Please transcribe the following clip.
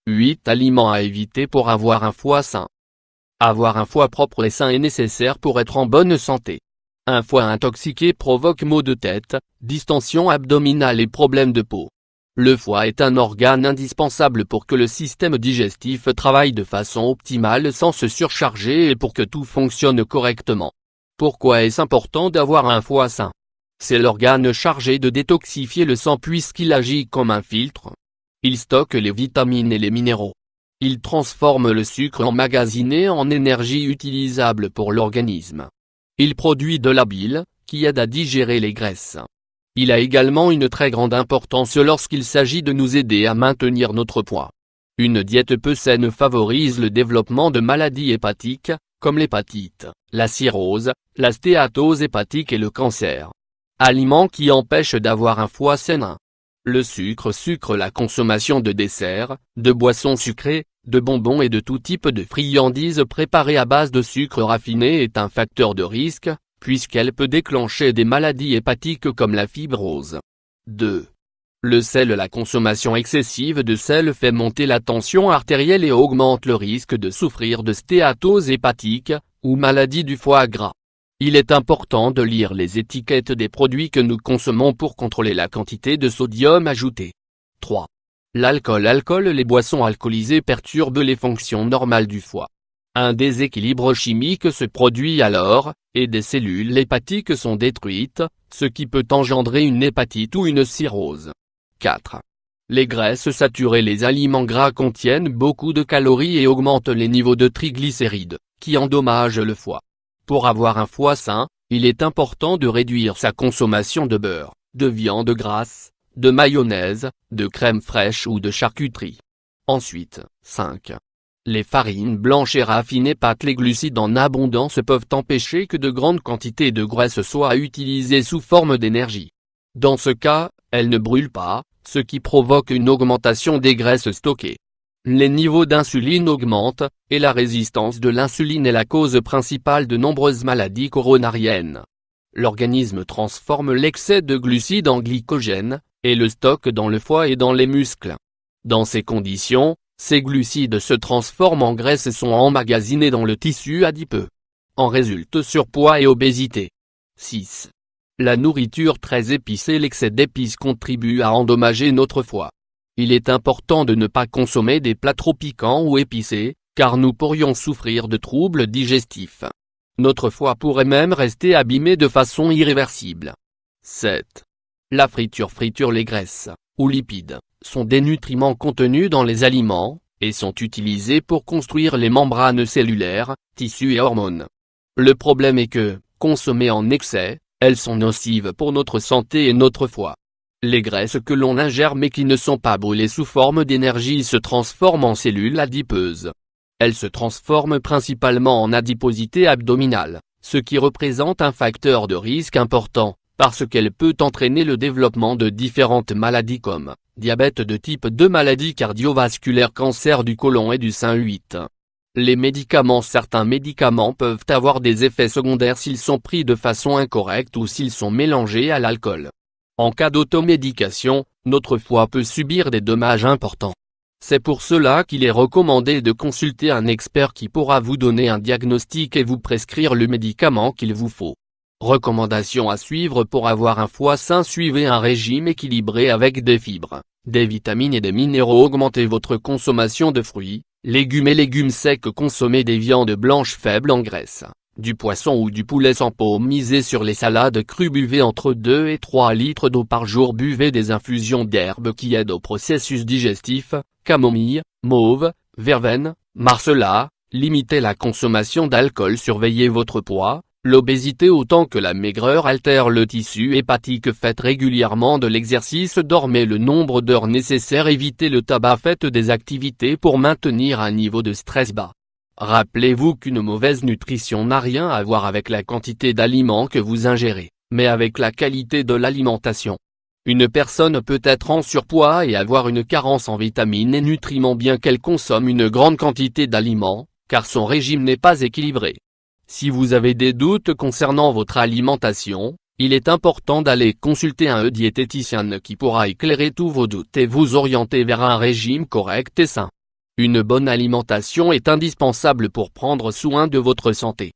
8 aliments à éviter pour avoir un foie sain. Avoir un foie propre et sain est nécessaire pour être en bonne santé. Un foie intoxiqué provoque maux de tête, distension abdominale et problèmes de peau. Le foie est un organe indispensable pour que le système digestif travaille de façon optimale sans se surcharger et pour que tout fonctionne correctement. Pourquoi est-ce important d'avoir un foie sain? C'est l'organe chargé de détoxifier le sang puisqu'il agit comme un filtre. Il stocke les vitamines et les minéraux. Il transforme le sucre emmagasiné en énergie utilisable pour l'organisme. Il produit de la bile, qui aide à digérer les graisses. Il a également une très grande importance lorsqu'il s'agit de nous aider à maintenir notre poids. Une diète peu saine favorise le développement de maladies hépatiques, comme l'hépatite, la cirrhose, la stéatose hépatique et le cancer. Aliments qui empêchent d'avoir un foie sain. Le sucre sucre la consommation de desserts, de boissons sucrées, de bonbons et de tout type de friandises préparées à base de sucre raffiné est un facteur de risque, puisqu'elle peut déclencher des maladies hépatiques comme la fibrose. 2. Le sel. La consommation excessive de sel fait monter la tension artérielle et augmente le risque de souffrir de stéatose hépatique, ou maladie du foie gras. Il est important de lire les étiquettes des produits que nous consommons pour contrôler la quantité de sodium ajouté. 3. L'alcool. Les boissons alcoolisées perturbent les fonctions normales du foie. Un déséquilibre chimique se produit alors, et des cellules hépatiques sont détruites, ce qui peut engendrer une hépatite ou une cirrhose. 4. Les graisses saturées. Les aliments gras contiennent beaucoup de calories et augmentent les niveaux de triglycérides, qui endommagent le foie. Pour avoir un foie sain, il est important de réduire sa consommation de beurre, de viande grasse, de mayonnaise, de crème fraîche ou de charcuterie. Ensuite, 5. Les farines blanches et raffinées. Les glucides en abondance peuvent empêcher que de grandes quantités de graisse soient utilisées sous forme d'énergie. Dans ce cas, elles ne brûlent pas, ce qui provoque une augmentation des graisses stockées. Les niveaux d'insuline augmentent, et la résistance de l'insuline est la cause principale de nombreuses maladies coronariennes. L'organisme transforme l'excès de glucides en glycogène, et le stocke dans le foie et dans les muscles. Dans ces conditions, ces glucides se transforment en graisse et sont emmagasinés dans le tissu adipeux. En résulte surpoids et obésité. 6. La nourriture très épicée. L'excès d'épices contribue à endommager notre foie. Il est important de ne pas consommer des plats trop piquants ou épicés, car nous pourrions souffrir de troubles digestifs. Notre foie pourrait même rester abîmé de façon irréversible. 7. La friture. Les graisses, ou lipides, sont des nutriments contenus dans les aliments, et sont utilisés pour construire les membranes cellulaires, tissus et hormones. Le problème est que, consommées en excès, elles sont nocives pour notre santé et notre foie. Les graisses que l'on ingère mais qui ne sont pas brûlées sous forme d'énergie se transforment en cellules adipeuses. Elles se transforment principalement en adiposité abdominale, ce qui représente un facteur de risque important, parce qu'elle peut entraîner le développement de différentes maladies comme diabète de type 2, maladies cardiovasculaires, cancer du côlon et du sein. 8. Les médicaments. Certains médicaments peuvent avoir des effets secondaires s'ils sont pris de façon incorrecte ou s'ils sont mélangés à l'alcool. En cas d'automédication, notre foie peut subir des dommages importants. C'est pour cela qu'il est recommandé de consulter un expert qui pourra vous donner un diagnostic et vous prescrire le médicament qu'il vous faut. Recommandations à suivre pour avoir un foie sain. Suivez un régime équilibré avec des fibres, des vitamines et des minéraux. Augmentez votre consommation de fruits, légumes et légumes secs. Consommez des viandes blanches faibles en graisse, du poisson ou du poulet sans peau. Misez sur les salades crues. Buvez entre 2 et 3 litres d'eau par jour. Buvez des infusions d'herbes qui aident au processus digestif, camomille, mauve, verveine, marcella. Limitez la consommation d'alcool. Surveillez votre poids. L'obésité autant que la maigreur altère le tissu hépatique. Faites régulièrement de l'exercice. Dormez le nombre d'heures nécessaires. Évitez le tabac. Faites des activités pour maintenir un niveau de stress bas. Rappelez-vous qu'une mauvaise nutrition n'a rien à voir avec la quantité d'aliments que vous ingérez, mais avec la qualité de l'alimentation. Une personne peut être en surpoids et avoir une carence en vitamines et nutriments bien qu'elle consomme une grande quantité d'aliments, car son régime n'est pas équilibré. Si vous avez des doutes concernant votre alimentation, il est important d'aller consulter un diététicien qui pourra éclairer tous vos doutes et vous orienter vers un régime correct et sain. Une bonne alimentation est indispensable pour prendre soin de votre santé.